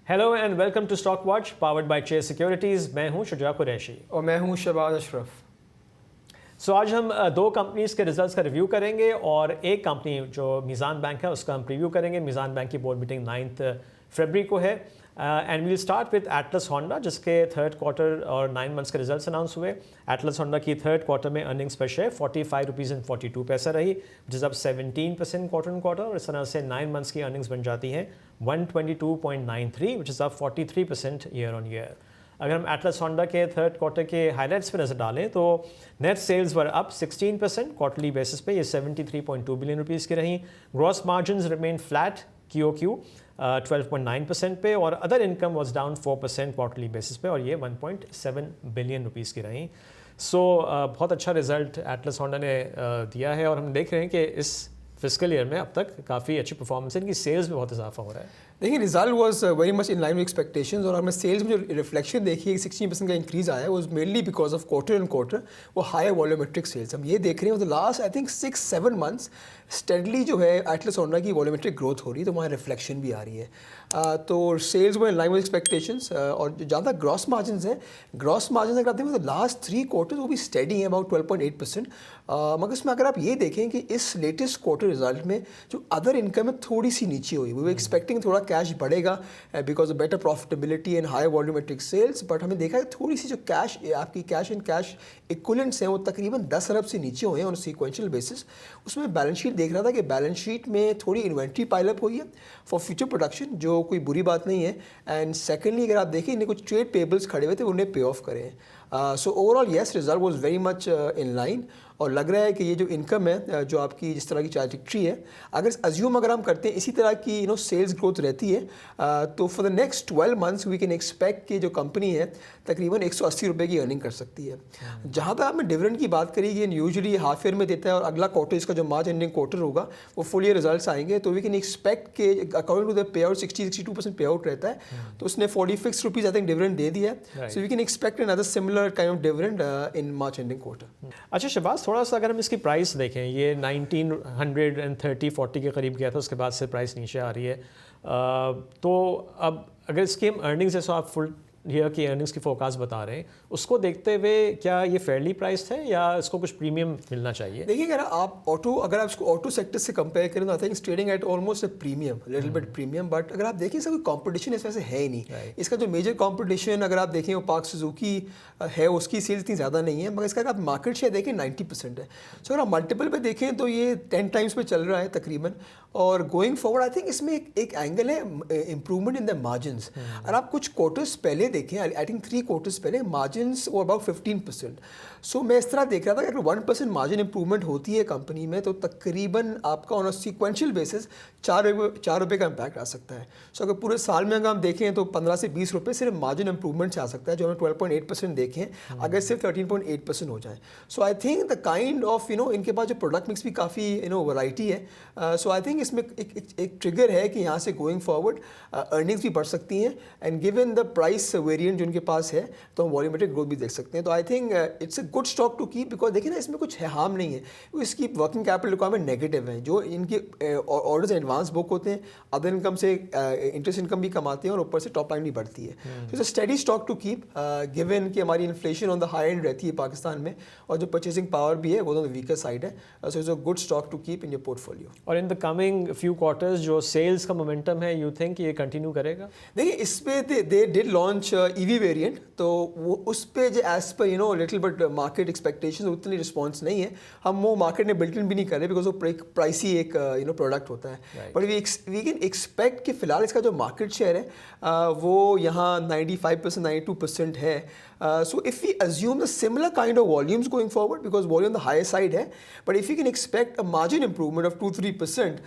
Hello and welcome to stock watch powered by Chase securities. मैं हूं शुजा कुरैशी और मैं हूं शहबाज अशरफ। सो आज हम दो कंपनीज़ के रिजल्ट्स का रिव्यू करेंगे और एक कंपनी जो मीज़ान बैंक है उसका हम प्रीव्यू करेंगे। मीज़ान बैंक की बोर्ड मीटिंग 9 फरवरी को है and we'll start with Atlas Honda जिसके थर्ड क्वार्टर और 9 मंथ्स के रिजल्ट्स अनाउंस हुए। एटलस होंडा की थर्ड क्वार्टर में अर्निंग्स पर शेयर 45.42 रही, विच इज़ अब 17% क्वार्टर ऑन क्वार्टर, और इस तरह से 9 मंथ्स की अर्निंग्स बन जाती हैं 122.93, विच इज़ अब 43% ईयर ऑन ईयर। अगर हम एटलस होंडा के थर्ड क्वार्टर के हाईलाइट्स पर नजर डालें तो नेट सेल्स वर अप 16% क्वार्टरली बेसिस पे, ये 73.2 बिलियन रुपीज़ की रहीं। Gross margins remain flat QOQ 12.9% पे, और other income was down 4% quarterly basis पे, और ये 1.7 बिलियन रुपीज़ की रहीं। सो बहुत अच्छा रिजल्ट एटलस होंडा ने दिया है, और हम देख रहे हैं कि इस फिस्कल ईयर में अब तक काफ़ी अच्छी परफॉर्मेंस है, इनकी सेल्स में बहुत इजाफा हो रहा है। देखिए result was very much in line with expectations, और हमने सेल्स में जो रिफ्लेक्शन देखी है 16% का इंक्रीज आया है was mainly because of quarter and quarter वो हायर वॉल्यूमेट्रिक सेल्स। हम ये देख रहे हैं the last I think 6-7 months steadily जो है एटलस होंडा की वॉल्यूमेट्रिक ग्रोथ हो रही है, तो वहाँ रिफ्लेक्शन भी आ रही है। तो सेल्स में इन लाइन विद एक्सपेक्टेशंस, और जहाँ तक ग्रॉस मार्जिन है, ग्रॉस मार्जिन अगर आप देखें तो लास्ट 3 क्वार्टर्स वो भी स्टेडी है अबाउट 12.8%। मगर इसमें अगर आप ये देखें कि इस लेटेस्ट क्वार्टर रिजल्ट में जो अदर इनकम है थोड़ी सी नीचे हुई, वी एक्सपेक्टिंग थोड़ा कैश बढ़ेगा because of better profitability and higher volumetric sales, but हमें देखा है थोड़ी सी जो कैश आपकी कैश एंड कैश इक्विवेलेंट्स हैं वो तकरीबन 10 अरब से नीचे हुए हैं ऑन सीक्वेंशियल बेसिस। उसमें बैलेंस शीट देख रहा था कि बैलेंस शीट में थोड़ी इन्वेंट्री पाइलअप हुई है फॉर फ्यूचर प्रोडक्शन, जो कोई बुरी बात नहीं है। एंड सेकेंडली अगर आप देखें इन्हें कुछ ट्रेड पेबल्स खड़े हुए थे, उन्हें पे ऑफ करें। So overall yes result was very much in line, और लग रहा है कि ये जो इनकम है जो आपकी जिस तरह की ट्रैजेक्टरी है, अगर हम करते हैं इसी तरह की सेल्स ग्रोथ रहती है, तो for the next 12 months we can expect कि जो कंपनी है तकरीबन 180 रुपये की अर्निंग कर सकती है। जहाँ तक आपने डिविडेंड की बात करी कि यूजुअली हाफ ईयर में देता है, और अगला क्वार्टर इसका जो मार्च एंडिंग क्वार्टर होगा वो फुल ईयर रिजल्ट्स आएंगे, तो वी कैन एक्सपेक्ट के according to the pay out 60-62% pay out रहता है, तो उसने 46 रुपीज़ आई थिंक डिविडेंड दे दिया है। So we can expect another similar kind of dividend in March ending quarter. अच्छा शहबाज, थोड़ा सा अगर हम इसकी प्राइस देखें, ये 1930-40 के करीब गया था, उसके बाद से प्राइस नीचे आ रही है। तो अब अगर इसकी हम अर्निंग्स जैसा आप फुल ईयर की अर्निंग्स की फोरकास्ट बता रहे हैं, उसको देखते हुए क्या ये फेयरली प्राइस है या इसको कुछ प्रीमियम मिलना चाहिए? देखिए अगर आप इसको ऑटो सेक्टर से कंपेयर करें तो I think trading at almost premium, little bit premium, but अगर आप देखें इसका कोई कंपटीशन इस वजह से है ही नहीं। इसका जो मेजर कंपटीशन अगर आप देखें वो पार्क सुजुकी है, उसकी सेल्स इतनी ज़्यादा नहीं है, मगर इसका अगर आप मार्केट शेयर देखें 90% है। सो अगर आप मल्टीपल पे देखें तो ये 10 टाइम्स पे चल रहा है तकरीबन, और गोइंग फॉरवर्ड आई थिंक इसमें एक एंगल है इंप्रूवमेंट इन द मार्जिन्स। अगर आप कुछ क्वार्टर्स पहले देखें, आई थिंक 3 क्वार्टर्स पहले मार्जिन्स वो अबाउट 15%। सो मैं इस तरह देख रहा था कि अगर 1% मार्जिन इंप्रूवमेंट होती है कंपनी में तो तकरीबन आपका ऑन अ सीक्वेंशियल बेसिस 4 रुपये का इम्पैक्ट आ सकता है। सो अगर पूरे साल में अगर हम देखें तो 15 से 20 रुपये सिर्फ मार्जिन इंप्रूवमेंट से आ सकता है, जो हमें 12.8% देखें अगर सिर्फ 13.8% हो जाए। So I think the kind of इनके पास जो प्रोडक्ट मिक्स भी काफ़ी वैरायटी है। सो आई थिंक इसमें एक ट्रिगर है कि यहाँ से गोइंग फॉरवर्ड अर्निंग्स भी बढ़ सकती हैं, and given the price variant जो उनके पास है तो हम वॉल्यूमेट्रिक ग्रोथ भी देख सकते हैं। तो I think it's a good stock to keep, because देखिए ना इसमें कुछ है हार्म नहीं है, इसकी वर्किंग कैपिटल रिक्वायरमेंट नेगेटिव है, जो इनके ऑर्डर्स एडवांस बुक होते हैं, अदर इनकम से इंटरेस्ट इनकम भी कमाते हैं, और ऊपर से टॉप लाइन भी बढ़ती है। तो it's a steady stock to keep given कि हमारी inflation on the high end रहती है पाकिस्तान में, और जो परचेसिंग पावर भी है वो ऑन द वीकर साइड है। So it's a good stock to keep in your portfolio. और in the coming few quarters जो सेल्स का मोमेंटम है, यू थिंक ये कंटिन्यू करेगा? देखिए इस पे they did launch EV variant, तो वो उस पे जो एज पर लिटिल बट मार्केट एक्सपेक्टेशन उतनी रिस्पॉन्स नहीं है। हम वो मार्केट ने बिल्ट इन भी नहीं करे बिकॉज वो प्राइसी एक प्रोडक्ट होता है, बट वी कैन एक्सपेक्ट कि फिलहाल इसका जो मार्केट शेयर है वो यहाँ 95% 92% है। So if we assume the similar kind of volumes going forward, because volume on the higher side है, but if we can expect a margin improvement of 2-3%,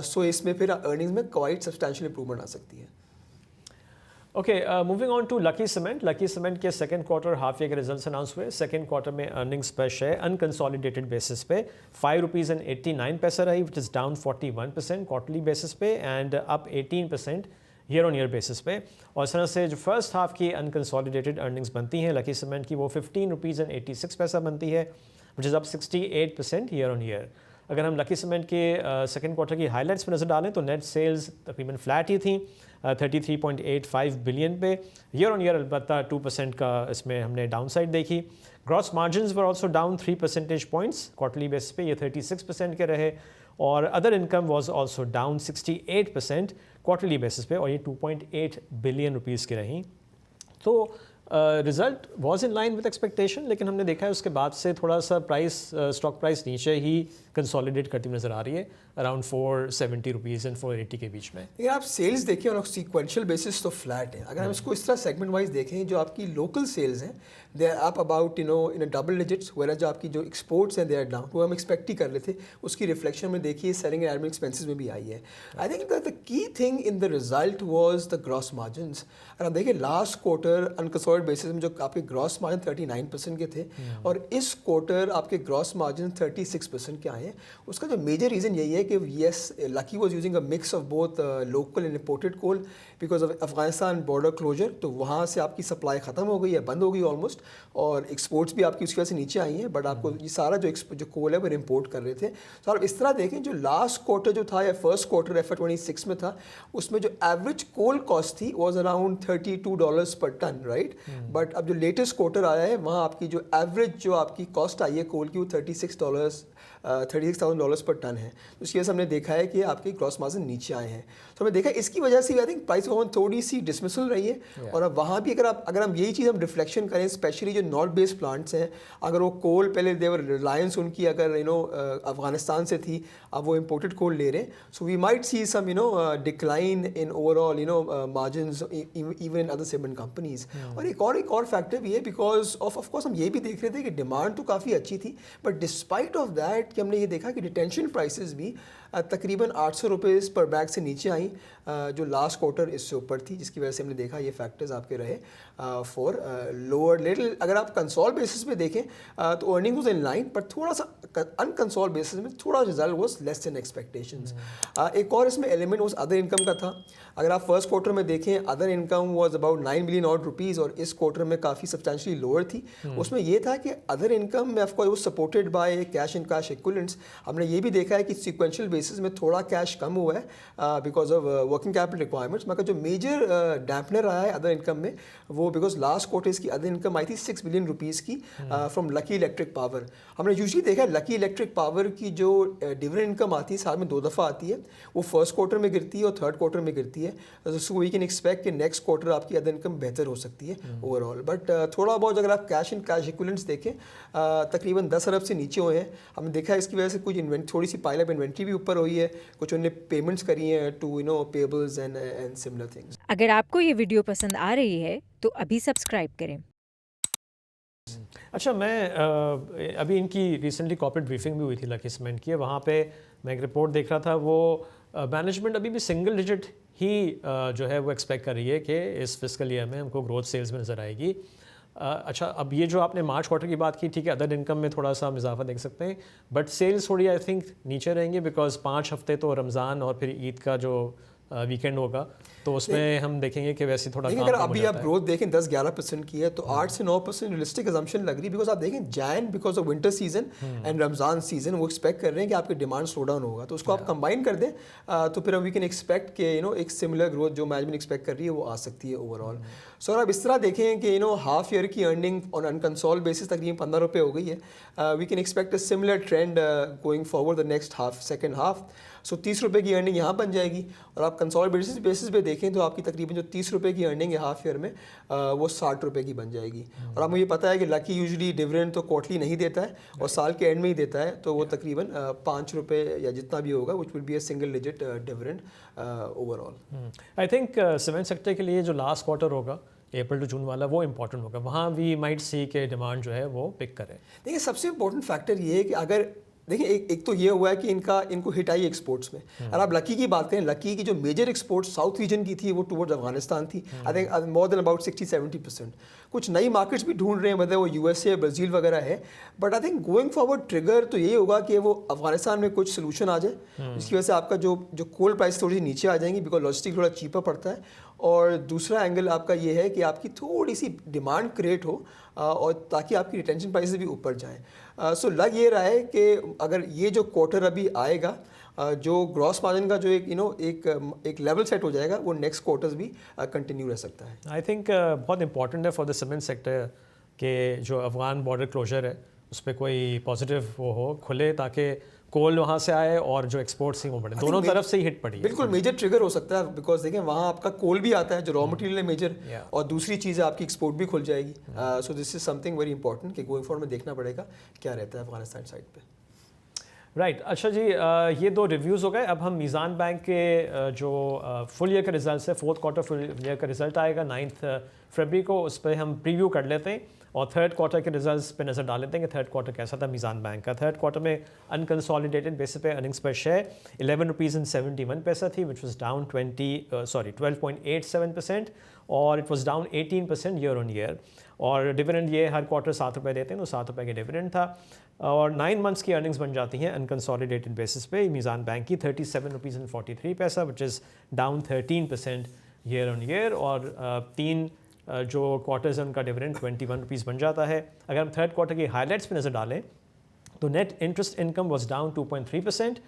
so इसमें फिर earnings में quite substantial improvement आ सकती है। Okay, moving on to Lucky Cement. Lucky Cement के second quarter half year के results announce हुए। सेकंड क्वार्टर में अर्निंग्स पर शेयर अनकंसोलिडेटेड बेसिस पे 5.89 रही, which is down 41% quarterly basis पे and up 18% year on year basis पे। और इस तरह से जो फर्स्ट हाफ की अनकंसोलिडेटेड अर्निंग्स बनती हैं लकी सीमेंट की, वो 15.86 बनती है, which is up 68% year on year. अगर हम लकी सीमेंट के सेकंड क्वार्टर की हाइलाइट्स पर नज़र डालें तो नेट सेल्स तकरीबन फ्लैट ही थी 33.85 बिलियन पे। ईयर ऑन ईयर अलबत्ता 2% का इसमें हमने डाउन साइड देखी। Gross margins were also down 3 percentage points quarterly basis पे, ये 36% के रहे। और other income was also down 68% quarterly basis पे, और ये 2.8 बिलियन रुपीस की रही। तो result was in line with expectation, लेकिन हमने देखा है उसके बाद से थोड़ा सा स्टॉक प्राइस नीचे ही कंसोलिडेट करती नज़र आ रही है, अराउंड 470 रुपीज़ एंड 480 के बीच में। अगर आप सेल्स देखें और सीक्वेंशियल बेसिस तो फ्लैट है। अगर हम इसको इस तरह सेगमेंट वाइज देखें, जो आपकी लोकल सेल्स हैं they are up about in double digits, where जो आपकी जो एक्सपोर्ट्स हैं दे आर डाउन। वो हम एक्सपेक्ट ही कर रहे थे, उसकी रिफ्लेक्शन में देखिए सेलिंग एंड एडमिन एक्सपेंसेस में भी आई है। आई think the key thing in the result was the gross margins. अगर आप देखिए लास्ट क्वार्टर अनकंसोलिडेटेड बेसिस में जो आपके ग्रॉस मार्जिन 39% के थे और इस क्वार्टर आपके ग्रॉस मार्जिन 36% के आए हैं। उसका जो मेजर रीज़न यही है कि yes Lucky was using a mix of both local and imported coal because of Afghanistan border closure, तो वहाँ से आपकी सप्लाई ख़त्म हो गई है, बंद हो गई ऑलमोस्ट, और एक्सपोर्ट्स भी आपकी उसकी वजह से नीचे आई हैं। बट आपको ये सारा जो कोल है वो इम्पोर्ट कर रहे थे। तो आप इस तरह देखें, जो लास्ट क्वार्टर जो था या फर्स्ट क्वार्टर FY26 में था, उसमें जो एवरेज कोल कॉस्ट थी वॉज अराउंड $32 पर टन, राइट। बट अब जो लेटेस्ट क्वार्टर आया है वहाँ आपकी जो एवरेज जो आपकी कॉस्ट आई है कोल की वो $36,000 पर टन है। तो इसकी वजह से हमने देखा है कि आपके ग्रॉस मार्जिन नीचे आए हैं। तो हमने देखा इसकी वजह से आई थिंक प्राइस परफॉर्मेंस थोड़ी सी डिसमिसल रही है। और अब वहाँ भी अगर हम यही चीज़ हम रिफ्लेक्शन करें, स्पेशली जो नॉर्थ बेस्ड प्लांट्स हैं, अगर वो कोल पहले देवर रिलायंस उनकी अगर अफगानिस्तान से थी, अब वो इम्पोर्टेड कोल ले रहे हैं, so we might see some decline in overall margins even in other segment companies. और एक और फैक्टर भी है, बिकॉज ऑफ कोर्स हम ये भी देख रहे थे कि डिमांड तो काफ़ी अच्छी थी, बट डिस्पाइट ऑफ दैट कि हमने ये देखा कि डिटेंशन प्राइसेस भी तकरीबन 800 रुपीज़ पर बैग से नीचे आई, जो लास्ट क्वार्टर इससे ऊपर थी, जिसकी वजह से हमने देखा ये फैक्टर्स आपके रहे फॉर लोअर लिटिल। अगर आप कंसोल बेसिस पे देखें तो अर्निंग वाज इन लाइन, पर थोड़ा सा अनकंसोल बेसिस में थोड़ा result was less than expectations. एक और इसमें एलिमेंट वाज अदर इनकम का था। अगर आप फर्स्ट क्वार्टर में देखें, other income was about 9 million odd rupees, और इस क्वार्टर में काफ़ी सब्सटेंशियली लोअर थी। उसमें ये था कि अदर इनकम में of course was supported by cash and cash equivalents. हमने ये भी देखा है कि सीक्वेंशियल बेसिस में थोड़ा कैश कम हुआ है because of working capital requirements, मगर जो मेजर डैम्पनर आया है अदर इनकम में वो बिकॉज लास्ट क्वार्टर इसकी अदर इनकम आई थी 6 बिलियन रुपीज़ की फ्रॉम लकी इलेक्ट्रिक पावर। हमने यूजुअली देखा है लकी इलेक्ट्रिक पावर की जो डिविडेंड इनकम आती है साल में 2 दफ़ा आती है, वो फर्स्ट क्वार्टर में गिरती है और थर्ड क्वार्टर में गिरती है। सो वी कैन एक्सपेक्ट कि नेक्स्ट क्वार्टर आपकी अदर इनकम बेहतर हो सकती है ओवरऑल। बट थोड़ा बहुत अगर आप कैश एंड कैश इक्विवेलेंट्स देखें तकरीबन 10 अरब से नीचे हुए हैं। हमने देखा है इसकी वजह से कुछ थोड़ी सी पाइल अप इन्वेंट्री भी ऊपर हुई है, कुछ उन्होंने पेमेंट्स करी हैं to payables and similar things. अगर आपको ये वीडियो पसंद आ रही है तो अभी सब्सक्राइब करें। अच्छा, मैं अभी इनकी रिसेंटली कॉर्पोरेट ब्रीफिंग भी हुई थी लकी सीमेंट की, वहाँ पे मैं एक रिपोर्ट देख रहा था, वो मैनेजमेंट अभी भी सिंगल डिजिट ही जो है वो एक्सपेक्ट कर रही है कि इस फिस्कल ईयर में हमको ग्रोथ सेल्स में नज़र आएगी। अच्छा, अब ये जो आपने मार्च क्वार्टर की बात की, ठीक है, अदर इनकम में थोड़ा सा हम इजाफा देख सकते हैं, बट सेल्स थोड़ी आई थिंक नीचे रहेंगे बिकॉज 5 हफ्ते तो रमज़ान और फिर ईद का जो वीकेंड होगा, तो उसमें हम देखेंगे कि वैसे थोड़ा अगर अभी आप ग्रोथ देखें 10-11% की है, तो 8 से 9% रियलिस्टिक अजम्पशन लग रही है। बिकॉज आप देखें Jain because of winter season and Ramzan season वो एक्सपेक्ट कर रहे हैं कि आपकी डिमांड स्लो डाउन होगा, तो उसको आप कंबाइन कर दें तो फिर वी कैन एक्सपेक्ट कि एक सिमिलर ग्रोथ जो मैनेजमेंट एक्सपेक्ट कर रही है वो आ सकती है ओवरऑल। सो अगर आप इस तरह देखें कि हाफ ईयर की अर्निंग ऑन अनकंसोल बेसिस तकरीबन 15 रुपये हो गई है, we can expect a similar trend going forward the next half second half. So 30 रुपये की अर्निंग यहाँ बन जाएगी, और आप कंसोल बेसिस पे देखें तो आपकी तकरीबन जो 30 रुपये की अर्निंग है हाफ ईयर में वो 60 रुपये की बन जाएगी। और आप मुझे पता है कि लकी यूजुअली डिविडेंड तो क्वार्टरली नहीं देता है और साल के एंड में ही देता है, तो वो तकरीबन 5 रुपये या जितना भी होगा which will be a single digit dividend overall. I think cement sector के लिए जो लास्ट क्वार्टर होगा अप्रैल टू जून वाला वो इंपॉर्टेंट होगा, वहाँ वी माइट सी के डिमांड जो है वो पिक करे। देखिए सबसे इंपॉर्टेंट फैक्टर ये है कि अगर देखिए एक तो ये हुआ है कि इनको हिट आई एक्सपोर्ट्स में। अगर आप लकी की बात करें, लकी की जो मेजर एक्सपोर्ट साउथ रीजन की थी वो टुवर्ड्स अफगानिस्तान थी, I think more than about 60-70%। कुछ नई मार्केट्स भी ढूंढ रहे हैं, मतलब वो यूएसए ब्राज़ील वगैरह है, but I think going forward trigger तो यही होगा कि वो अफगानिस्तान में कुछ सोल्यूशन आ जाए, जिसकी वजह से आपका जो कोल प्राइस थोड़ी सी नीचे आ जाएंगी बिकॉज लॉजिस्टिक थोड़ा चीपर पड़ता है। और दूसरा एंगल आपका ये है कि आपकी थोड़ी सी डिमांड क्रिएट हो और ताकि आपकी रिटेंशन प्राइसेस भी ऊपर जाएं। सो लग ये रहा है कि अगर ये जो क्वार्टर अभी आएगा, जो ग्रॉस मार्जिन का जो एक लेवल सेट हो जाएगा, वो नेक्स्ट क्वार्टर्स भी कंटिन्यू रह सकता है। आई थिंक बहुत इंपॉर्टेंट है फॉर द सीमेंट सेक्टर के जो अफगान बॉर्डर क्लोजर है उस पर कोई पॉजिटिव वो हो खुले, ताकि कोल वहाँ से आए और जो एक्सपोर्ट्स हैं वो बढ़े। दोनों तरफ से ही हिट पड़ी है। बिल्कुल मेजर ट्रिगर हो सकता है, बिकॉज देखें वहाँ आपका कोल भी आता है जो रॉ मटेरियल है मेजर, और दूसरी चीज़ है आपकी एक्सपोर्ट भी खुल जाएगी। So this is something very important कि गोइंग फॉरवर्ड में देखना पड़ेगा क्या रहता है अफगानिस्तान साइड पे। राइट अच्छा जी, ये दो रिव्यूज़ हो गए। अब हम मीज़ान बैंक के जो फुल ईयर का रिजल्ट है, फोर्थ क्वार्टर फुल ईयर का रिजल्ट आएगा 9 फरवरी को, उस पर हम प्रीव्यू कर लेते हैं और थर्ड क्वार्टर के रिजल्ट्स पे नज़र डाल लेते हैं कि थर्ड क्वार्टर कैसा था मीज़ान बैंक का। थर्ड क्वार्टर में अनकंसोलिडेटेड बेसिस पे अर्निंग्स पर शेयर 11 रुपीज़ एंड 71 पैसा थी, विच वाज डाउन 12.87%, और it was down 18% year on year. और डिविडेंड ये हर क्वार्टर 7 रुपये देते हैं, तो 7 रुपये के डिविडेंड था। और 9 मंथ्स की अर्निंग्स बन जाती हैं अनकंसोलिडेटेड बेसिस पे मीज़ान बैंक की 37 रुपीज़ एंड 43 पैसा, विच is down 13% year on year. और तीन जो क्वार्टर्स हैं उनका डिविडेंड 21 रुपीज़ बन जाता है। अगर हम थर्ड क्वार्टर की हाईलाइट्स पे नज़र डालें तो net interest income was down 2.3%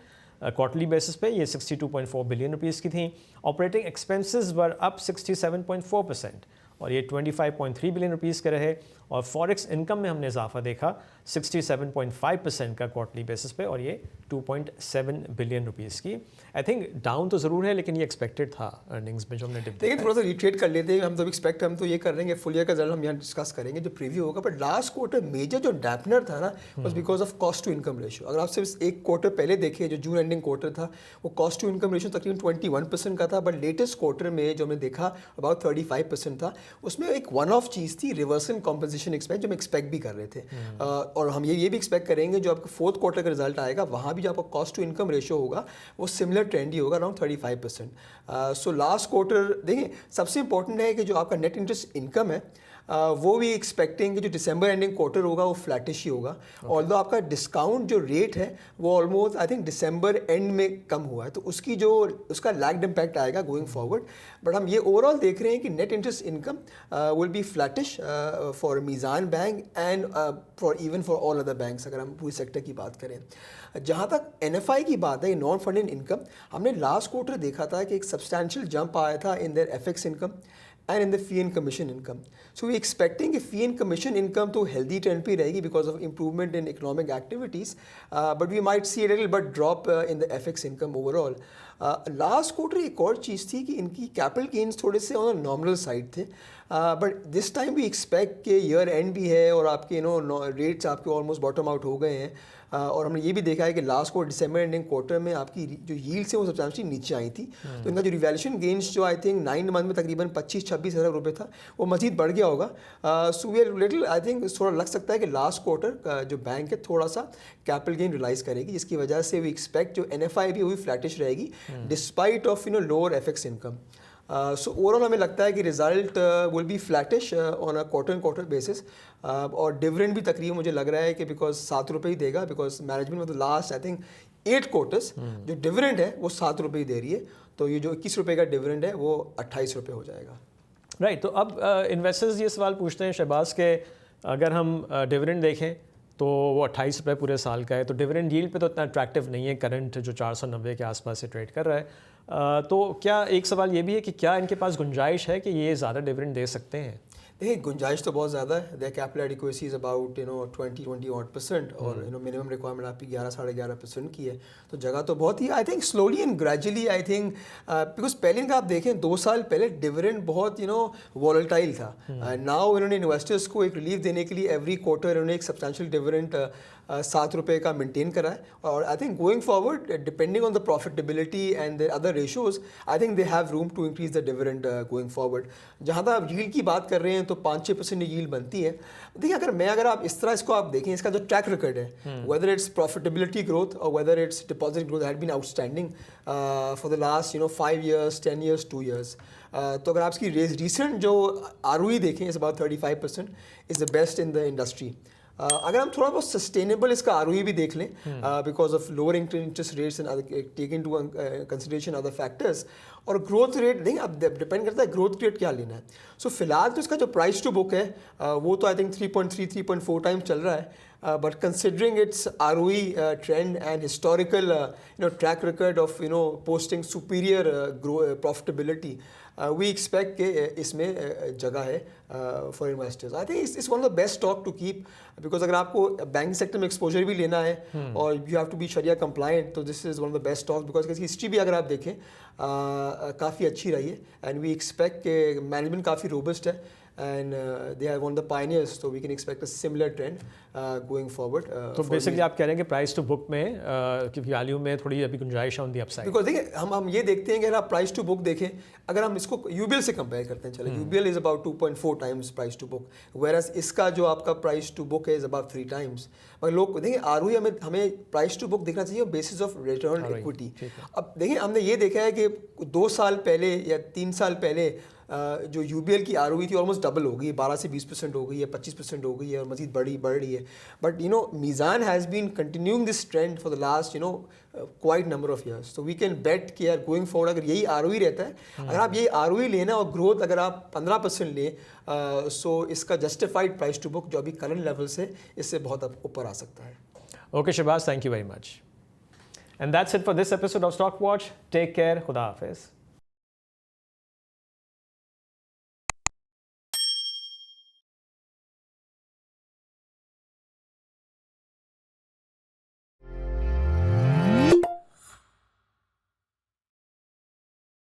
quarterly basis पे, ये 62.4 बिलियन रुपीज़ की थी। ऑपरेटिंग एक्सपेंसेस वर अप 67.4% और ये 25.3 बिलियन रुपीज़ के रहे। और फॉरेक्स इनकम में हमने इजाफा देखा 67.5% का क्वार्टरली बेसिस पे, और ये 2.7 बिलियन रुपीज़ की। आई थिंक डाउन तो ज़रूर है, लेकिन ये एक्सपेक्टेड था अर्निंग्स में जो हमने डिप देखिए थोड़ा सा रिट्रेट कर लेते हैं, हम तो ये कर रहे हैं, फुल ईयर का रिजल्ट हम यहाँ डिस्कस करेंगे जो प्रीव्यू होगा। बट लास्ट क्वार्टर मेजर जो डैपनर था ना was because of cost to income ratio. अगर आप सिर्फ एक क्वार्टर पहले देखिए, जो जून एंडिंग क्वार्टर था, वो कॉस्ट टू इनकम रेशियो तकरीबन 21% का था, बट लेटेस्ट क्वार्टर में जो हमने देखा अबाउट 35% था। उसमें एक वन ऑफ चीज़ थी रिवर्सल कॉम्पोजिशन एक्सपेंस, जो हम एक्सपेक्ट भी कर रहे थे। और हम ये भी एक्सपेक्ट करेंगे जो आपका फोर्थ क्वार्टर का रिजल्ट आएगा, वहाँ भी जो आपका कॉस्ट टू इनकम रेशियो होगा वो सिमिलर ट्रेंड ही होगा, अराउंड 35%। सो लास्ट क्वार्टर देखें, सबसे इंपॉर्टेंट है कि जो आपका नेट इंटरेस्ट इनकम है वो भी एक्सपेक्टिंग कि जो दिसंबर एंडिंग क्वार्टर होगा वो फ्लैटिश ही होगा। ऑल्दो आपका डिस्काउंट जो रेट है वो ऑलमोस्ट आई थिंक दिसंबर एंड में कम हुआ है, तो उसका लैग्ड इम्पैक्ट आएगा गोइंग फॉरवर्ड। बट हम ये ओवरऑल देख रहे हैं कि net interest income will be flattish for Meezan bank and for all other banks, अगर हम पूरी सेक्टर की बात करें। जहाँ तक NFI की बात है, नॉन फंडेड इनकम, हमने लास्ट क्वार्टर देखा था कि एक सब्सटैंशियल जंप आया था in their FX income and in the fee and commission income. So we're expecting कि fee and commission income तो healthy trend पे रहेगी because of improvement in economic activities, but we might see a little bit drop in the FX income overall. Last quarter एक और चीज़ थी कि इनकी capital gains थोड़े से on a nominal side थे, but this time we expect कि year end भी है और आपके rates आपके almost bottom out हो गए हैं। और हमने ये भी देखा है कि लास्ट को दिसंबर एंडिंग क्वार्टर में आपकी जो यील्ड्स है वो सब्सटेंशियली नीचे आई थी, तो इनका जो रिवैल्यूएशन गेन्स जो आई थिंक 9 मंथ में तकरीबन 25-26 हज़ार रुपये था, वो मजीद बढ़ गया होगा। So we are little I think थोड़ा लग सकता है कि लास्ट क्वार्टर जो बैंक है थोड़ा सा कैपिटल गेन रियलाइज करेगी, जिसकी वजह से वी एक्सपेक्ट जो NFI भी वही फ्लैटिश रहेगी despite of lower FX income. So overall हमें लगता है कि result will be flattish on a quarter basis, और डिविडेंड भी तकरीबन मुझे लग रहा है कि बिकॉज 7 रुपये ही देगा, बिकॉज मैनेजमेंट में तो लास्ट आई थिंक 8 क्वार्टर्स जो डिविडेंड है वो 7 रुपये ही दे रही है, तो ये जो 21 रुपये का डिविडेंड है वो 28 रुपये हो जाएगा। राइट तो अब इन्वेस्टर्स ये सवाल पूछते हैं शहबाज के, अगर हम डिविडेंड देखें तो वो 28 रुपये पूरे साल का है, तो डिविडेंड यील्ड पे तो इतना अट्रैक्टिव नहीं है, करंट जो 490 के आसपास से ट्रेड कर रहा है। तो क्या एक सवाल ये भी है कि क्या इनके पास गुंजाइश है कि ये ज़्यादा डिविडेंड दे सकते हैं? देखिए गुंजाइश तो बहुत ज़्यादा है। Their capital adequacy is about 20-20% और मिनिमम रिक्वायरमेंट आपकी 11-11.5% की है, तो जगह तो बहुत ही I think slowly and gradually I think, because पहले इनका आप देखें 2 साल पहले डिविडेंड बहुत वॉलेटाइल था। नाउ इन्होंने इन्वेस्टर्स को एक रिलीफ देने के लिए एवरी क्वार्टर इन्होंने एक सब्सटेंशियल डिविडेंड 7 रुपये का मेंटेन करा है, और I think going forward depending on the profitability and the other ratios I think they have room to increase the dividend going forward. जहाँ तक आप यील्ड की बात कर रहे हैं तो 5-6% यील्ड बनती है। देखिए अगर आप इस तरह इसको आप देखें, इसका जो ट्रैक रिकॉर्ड है, वेदर इट्स प्रॉफिटेबिलिटी ग्रोथ और whether it's deposit growth had been outstanding for the last 5 years, 10 years, 2 years। तो अगर आप इसकी रिसेंट जो ROE देखें is about 35%, is the best in the industry. अगर हम थोड़ा बहुत सस्टेनेबल इसका ROE भी देख लें, because of lower interest rates and take into consideration other factors, और ग्रोथ रेट नहीं, अब डिपेंड करता है ग्रोथ रेट क्या लेना है। सो फिलहाल तो इसका जो प्राइस टू बुक है वो तो आई थिंक 3.3-3.4 टाइम्स चल रहा है, but considering its ROE trend and historical track record of posting superior profitability, we expect कि इसमें जगह है for investors. I think it's one of the best stock to keep because अगर आपको banking sector में एक्सपोजर भी लेना है और you have to be Sharia compliant, तो this is one of the best stocks because इसकी हिस्ट्री भी अगर आप देखें काफ़ी अच्छी रही है and we expect कि मैनेजमेंट काफ़ी रोबस्ट है and they are one of the pioneers, so we can expect a similar trend going forward. तो बेसिकली आप कह रहे हैं कि प्राइस टू बुक में कि वैल्यू में थोड़ी अभी गुंजाइश है ऑन दी अपसाइड। बिकॉज देखिए हम ये देखते हैं कि अगर आप प्राइस टू बुक देखें, अगर हम इसको यूबीएल से कंपेयर करते हैं, चलो UBL is about 2.4 times price to book, whereas इसका जो आपका प्राइस टू बुक है इज अबाउट 3 टाइम्स। मगर लोग देखिए आरओई हमें प्राइस टू बुक देखना चाहिए बेसिस ऑफ रिटर्न इक्विटी। अब देखिए हमने ये देखा है कि 2 साल पहले या 3 साल पहले जो यूबीएल की आरओई थी ऑलमोस्ट डबल हो गई, 12 से 20% हो गई है, 25% हो गई है और मजीद बढ़ रही है। But Meezan has been continuing this trend for the last quite number of years. तो वी कैन बेट कि यार गोइंग फॉरवर्ड अगर यही आरओई रहता है, अगर आप यही आरओई लेना और ग्रोथ अगर आप 15% लें, सो इसका जस्टिफाइड प्राइस टू बुक जो अभी करंट लेवल से इससे बहुत ऊपर आ सकता है। Okay Shahbaz, thank you very much. And that's it for this episode of stock watch. Take care, खुदा हाफिज़।